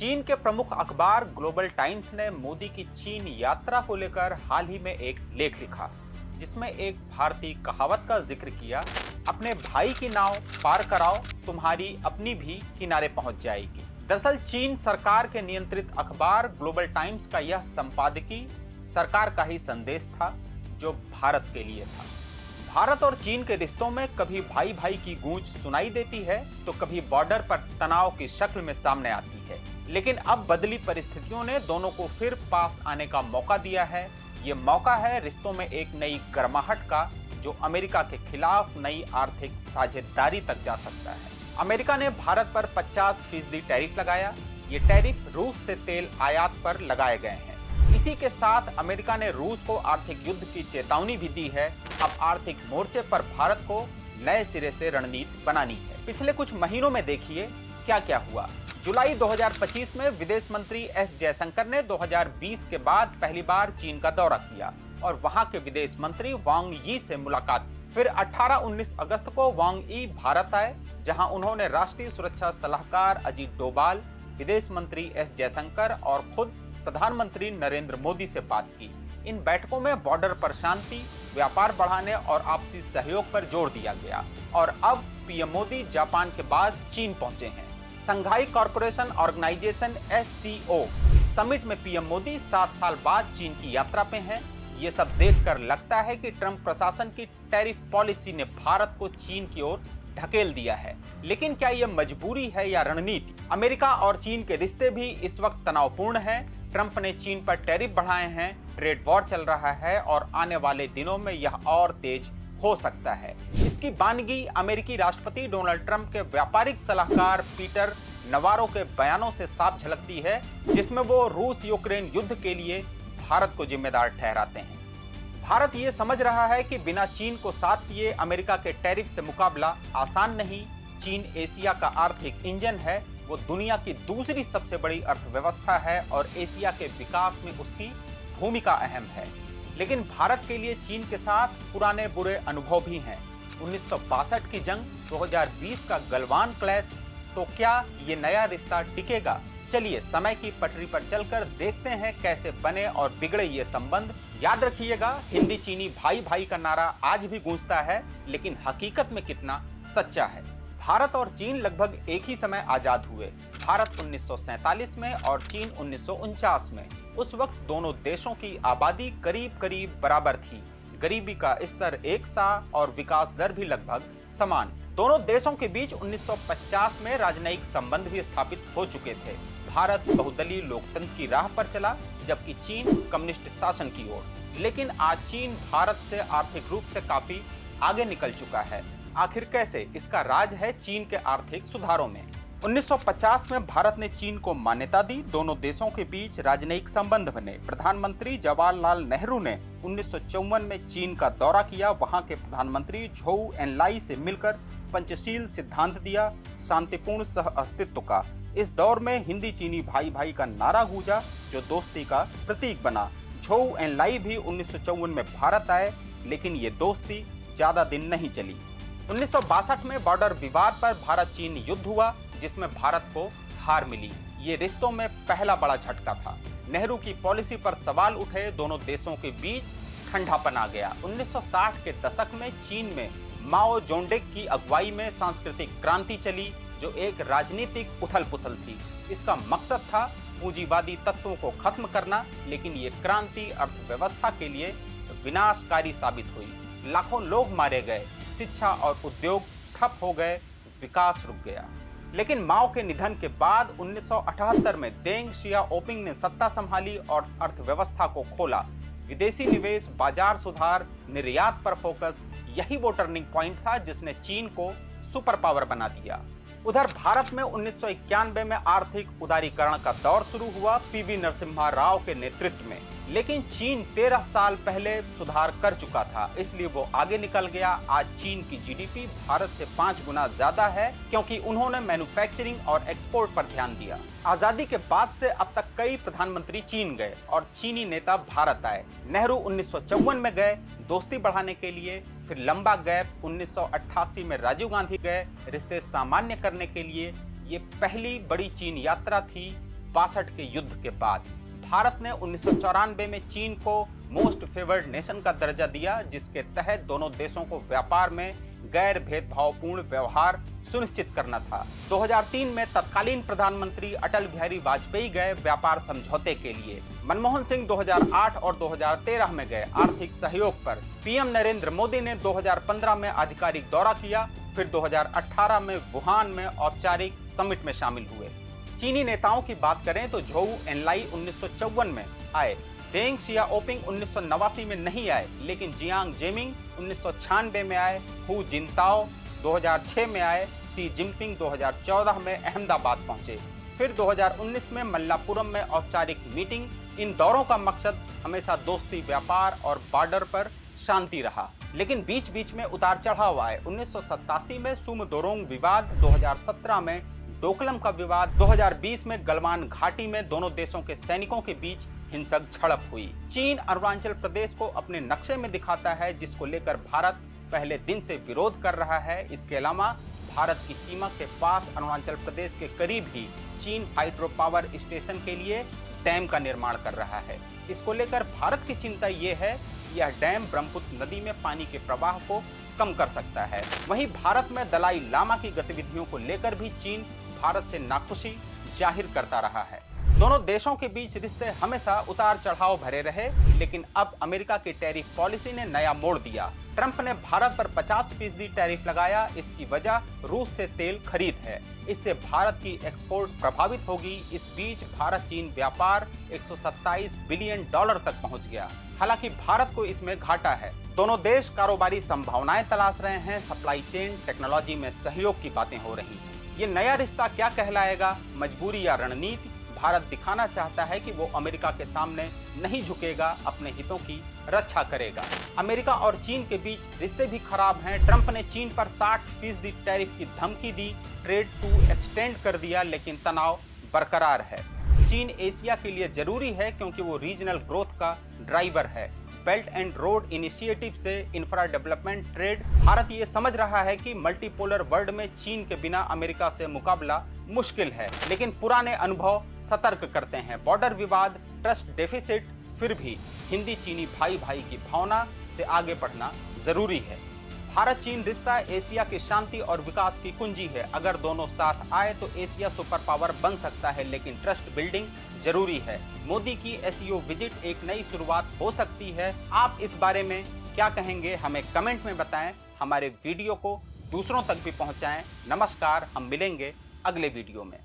चीन के प्रमुख अखबार ग्लोबल टाइम्स ने मोदी की चीन यात्रा को लेकर हाल ही में एक लेख लिखा, जिसमें एक भारतीय कहावत का जिक्र किया, अपने भाई की नाव पार कराओ, तुम्हारी अपनी भी किनारे पहुंच जाएगी। दरअसल चीन सरकार के नियंत्रित अखबार ग्लोबल टाइम्स का यह संपादकीय सरकार का ही संदेश था, जो भारत के लिए था। भारत और चीन के रिश्तों में कभी भाई भाई की गूंज सुनाई देती है, तो कभी बॉर्डर पर तनाव की शक्ल में सामने आती है। लेकिन अब बदली परिस्थितियों ने दोनों को फिर पास आने का मौका दिया है। ये मौका है रिश्तों में एक नई गर्माहट का, जो अमेरिका के खिलाफ नई आर्थिक साझेदारी तक जा सकता है। अमेरिका ने भारत पर 50% टैरिफ लगाया। ये टैरिफ रूस से तेल आयात पर लगाए गए हैं। इसी के साथ अमेरिका ने रूस को आर्थिक युद्ध की चेतावनी भी दी है। अब आर्थिक मोर्चे पर भारत को नए सिरे से रणनीति बनानी है। पिछले कुछ महीनों में देखिए क्या क्या हुआ। जुलाई 2025 में विदेश मंत्री एस जयशंकर ने 2020 के बाद पहली बार चीन का दौरा किया और वहां के विदेश मंत्री वांग यी से मुलाकात। फिर 18-19 अगस्त को वांग यी भारत आए, जहां उन्होंने राष्ट्रीय सुरक्षा सलाहकार अजीत डोभाल, विदेश मंत्री एस जयशंकर और खुद प्रधानमंत्री नरेंद्र मोदी से बात की। इन बैठकों में बॉर्डर पर शांति, व्यापार बढ़ाने और आपसी सहयोग पर जोर दिया गया। और अब पीएम मोदी जापान के बाद चीन पहुंचे हैं। Shanghai corporation organisation SCO summit में पीएम मोदी 7 साल बाद चीन की यात्रा पे हैं। ये सब देखकर लगता है कि ट्रंप प्रशासन की टैरिफ पॉलिसी ने भारत को चीन की ओर ढकेल दिया है। लेकिन क्या यह मजबूरी है या रणनीति? अमेरिका और चीन के रिश्ते भी इस वक्त तनावपूर्ण हैं। ट्रंप ने चीन पर टैरिफ बढ़ाए हैं, ट्रेड वॉर चल रहा है और आने वाले दिनों में यह और तेज हो सकता है। इसकी बानगी अमेरिकी राष्ट्रपति डोनाल्ड ट्रंप के व्यापारिक सलाहकार पीटर नवारो के बयानों से साफ झलकती है, जिसमें वो रूस यूक्रेन युद्ध के लिए भारत को जिम्मेदार ठहराते हैं। भारत ये समझ रहा है कि बिना चीन को साथ लिए अमेरिका के टैरिफ से मुकाबला आसान नहीं। चीन एशिया का आर्थिक इंजन है, वो दुनिया की दूसरी सबसे बड़ी अर्थव्यवस्था है और एशिया के विकास में उसकी भूमिका अहम है। लेकिन भारत के लिए चीन के साथ पुराने बुरे अनुभव भी हैं। 1962 की जंग, 2020 का गलवान क्लैश। तो क्या ये नया रिश्ता टिकेगा? चलिए समय की पटरी पर चलकर देखते हैं कैसे बने और बिगड़े ये संबंध। याद रखिएगा, हिंदी चीनी भाई भाई का नारा आज भी गूंजता है, लेकिन हकीकत में कितना सच्चा है। भारत और चीन लगभग एक ही समय आजाद हुए। भारत 1947 में और चीन 1949 में। उस वक्त दोनों देशों की आबादी करीब करीब बराबर थी। गरीबी का स्तर एक सा और विकास दर भी लगभग समान। दोनों देशों के बीच 1950 में राजनयिक संबंध भी स्थापित हो चुके थे। भारत बहुदलीय लोकतंत्र की राह पर चला, जबकि चीन कम्युनिस्ट शासन की ओर। लेकिन आज चीन भारत से आर्थिक रूप से काफी आगे निकल चुका है। आखिर कैसे? इसका राज है चीन के आर्थिक सुधारों में। 1950 में भारत ने चीन को मान्यता दी। दोनों देशों के बीच राजनयिक संबंध बने। प्रधानमंत्री जवाहरलाल नेहरू ने 1954 में चीन का दौरा किया। वहां के प्रधानमंत्री झोउ एनलाई से मिलकर पंचशील सिद्धांत दिया, शांतिपूर्ण सह अस्तित्व का। इस दौर में हिंदी चीनी भाई भाई का नारा गूंजा, जो दोस्ती का प्रतीक बना। झोउ एनलाई भी 1954 में भारत आए, लेकिन ये दोस्ती ज्यादा दिन नहीं चली। 1962 में बॉर्डर विवाद पर भारत चीन युद्ध हुआ, जिसमें भारत को हार मिली। ये रिश्तों में पहला बड़ा झटका था। नेहरू की पॉलिसी पर सवाल उठे, दोनों देशों के बीच ठंडापन आ गया। 1960 के दशक में चीन में माओ जोंडेक की अगुवाई में सांस्कृतिक क्रांति चली, जो एक राजनीतिक उथल पुथल थी। इसका मकसद था पूंजीवादी तत्वों को खत्म करना, लेकिन ये क्रांति अर्थव्यवस्था के लिए विनाशकारी साबित हुई। लाखों लोग मारे गए, शिक्षा और उद्योग ठप हो गए, विकास रुक गया। लेकिन माओ के निधन के बाद 1978 में देंग शियाओपिंग ने सत्ता संभाली और अर्थव्यवस्था को खोला। विदेशी निवेश, बाजार सुधार, निर्यात पर फोकस, यही वो टर्निंग पॉइंट था जिसने चीन को सुपर पावर बना दिया। उधर भारत में 1991 में आर्थिक उदारीकरण का दौर शुरू हुआ, पीवी नरसिम्हा राव के नेतृत्व में। लेकिन चीन 13 साल पहले सुधार कर चुका था, इसलिए वो आगे निकल गया। आज चीन की जीडीपी भारत से 5 गुना ज्यादा है, क्योंकि उन्होंने मैन्युफैक्चरिंग और एक्सपोर्ट पर ध्यान दिया। आजादी के बाद से अब तक कई प्रधानमंत्री चीन गए और चीनी नेता भारत आए। नेहरू 1954 में गए दोस्ती बढ़ाने के लिए, फिर लंबा गैप 1988 में राजीव गांधी गए रिश्ते सामान्य करने के लिए। ये पहली बड़ी चीन यात्रा थी 1962 के युद्ध के बाद भारत ने 1994 में चीन को मोस्ट फेवर्ड नेशन का दर्जा दिया, जिसके तहत दोनों देशों को व्यापार में गैर भेदभावपूर्ण व्यवहार सुनिश्चित करना था। 2003 में तत्कालीन प्रधानमंत्री अटल बिहारी वाजपेयी गए व्यापार समझौते के लिए। मनमोहन सिंह 2008 और 2013 में गए आर्थिक सहयोग पर। पीएम नरेंद्र मोदी ने 2015 में आधिकारिक दौरा किया, फिर 2018 में वुहान में औपचारिक समिट में शामिल हुए। चीनी नेताओं की बात करें तो झोउ एनलाई 1954 में आए, डेंग सियाओपिंग 1989 में नहीं आए, लेकिन जियांग जेमिंग 1996 में आए, हु जिनताओ 2006 में आए, शी जिनपिंग 2014 में अहमदाबाद पहुंचे, फिर 2019 में मल्लापुरम में औपचारिक मीटिंग। इन दौरों का मकसद हमेशा दोस्ती, व्यापार और बॉर्डर पर शांति रहा, लेकिन बीच बीच में उतार चढ़ाव आए। 1987 में सुमदोरोंग विवाद, 2017 में डोकलम का विवाद, 2020 में गलवान घाटी में दोनों देशों के सैनिकों के बीच हिंसक झड़प हुई। चीन अरुणाचल प्रदेश को अपने नक्शे में दिखाता है, जिसको लेकर भारत पहले दिन से विरोध कर रहा है। इसके अलावा भारत की सीमा के पास अरुणाचल प्रदेश के करीब ही चीन हाइड्रो पावर स्टेशन के लिए डैम का निर्माण कर रहा है। इसको लेकर भारत की चिंता ये है कि यह डैम ब्रह्मपुत्र नदी में पानी के प्रवाह को कम कर सकता है। वहीं भारत में दलाई लामा की गतिविधियों को लेकर भी चीन भारत से नाखुशी जाहिर करता रहा है। दोनों देशों के बीच रिश्ते हमेशा उतार चढ़ाव भरे रहे, लेकिन अब अमेरिका की टैरिफ पॉलिसी ने नया मोड़ दिया। ट्रंप ने भारत पर 50% टैरिफ लगाया। इसकी वजह रूस से तेल खरीद है। इससे भारत की एक्सपोर्ट प्रभावित होगी। इस बीच भारत चीन व्यापार 127 बिलियन डॉलर तक पहुंच गया। हालांकि भारत को इसमें घाटा है। दोनों देश कारोबारी संभावनाएं तलाश रहे हैं। सप्लाई चेन टेक्नोलॉजी में सहयोग की बातें हो रही हैं। ये नया रिश्ता क्या कहलाएगा, मजबूरी या रणनीति? भारत दिखाना चाहता है कि वो अमेरिका के सामने नहीं झुकेगा, अपने हितों की रक्षा करेगा। अमेरिका और चीन के बीच रिश्ते भी खराब हैं। ट्रंप ने चीन पर 60% टैरिफ की धमकी दी, ट्रेड टू एक्सटेंड कर दिया, लेकिन तनाव बरकरार है। चीन एशिया के लिए जरूरी है क्योंकि वो रीजनल ग्रोथ का ड्राइवर है। बेल्ट एंड रोड इनिशिएटिव से इंफ्रा डेवलपमेंट, ट्रेड। भारत ये समझ रहा है कि मल्टीपोलर वर्ल्ड में चीन के बिना अमेरिका से मुकाबला मुश्किल है, लेकिन पुराने अनुभव सतर्क करते हैं। बॉर्डर विवाद, ट्रस्ट डेफिसिट, फिर भी हिंदी चीनी भाई भाई की भावना से आगे बढ़ना जरूरी है। भारत चीन रिश्ता एशिया की शांति और विकास की कुंजी है। अगर दोनों साथ आए तो एशिया सुपर पावर बन सकता है, लेकिन ट्रस्ट बिल्डिंग जरूरी है। मोदी की एसईओ विजिट एक नई शुरुआत हो सकती है। आप इस बारे में क्या कहेंगे, हमें कमेंट में बताएं। हमारे वीडियो को दूसरों तक भी पहुंचाएं। नमस्कार, हम मिलेंगे अगले वीडियो में।